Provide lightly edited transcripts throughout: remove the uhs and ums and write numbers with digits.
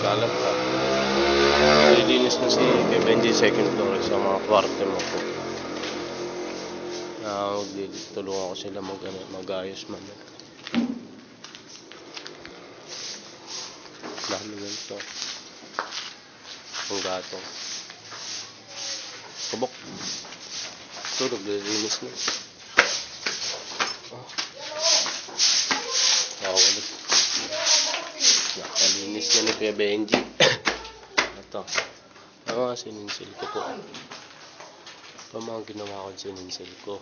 kalat pa. Nililinis na si Benji second floor sa mga kwarto mo po. Tulungan ko sila mag-ayos man. Dami ganito. Ang gatong. Kabok. Ito, naglilinis na. Ulit. Nakalinis na ni Kuya Benji. Ito. Ang mga sininsil ko po. Ito mga ginawa ko sininsil ko.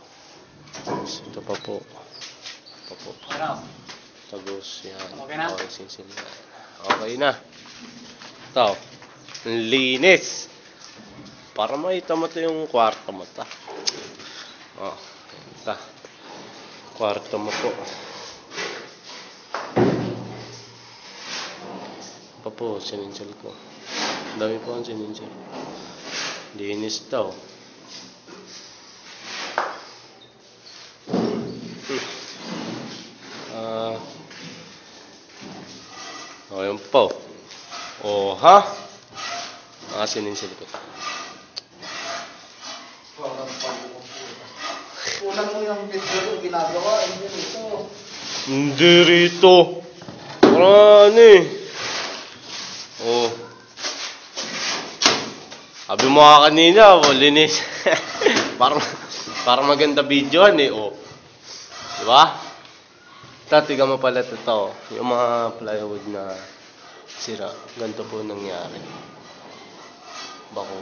Ito pa po. Ito po. Tagos yan. Okay na? Sininsil na. Okay na. Ito. Linis. Para makita mo ito yung kwarto mo ta. Ito. Kwarto mo po. Pa po, sininsil ko. Dami po ang sininsil. Linis daw. Ayun po. Oh, ha? Sininsil ko. Kulang mo yung video ginagawa. Hindi rito. Hindi rito. Parang oh. Sabi mo nga kanina, linis. parang maganda videoan oh. Diba? Tatiga mo pala ito. Yung mga plywood na sira. Ganito po nangyari. Bako.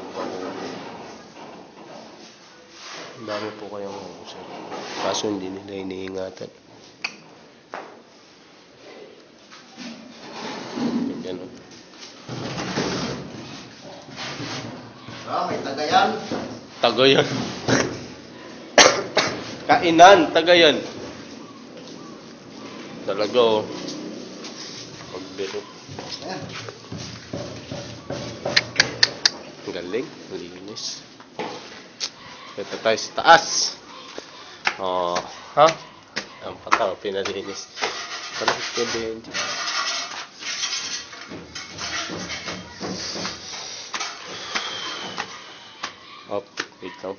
Ang dami po kayong usap. Kaso hindi nila iniingatan. Ganun. May tagayan. Tagayan. Kainan, tagayan. Talaga oh. Pagbiro. Ang galing, linis. Ito tayo sa taas. Oh, ha? Ang pataw, pinalinis. Talagang ka Benji. Up.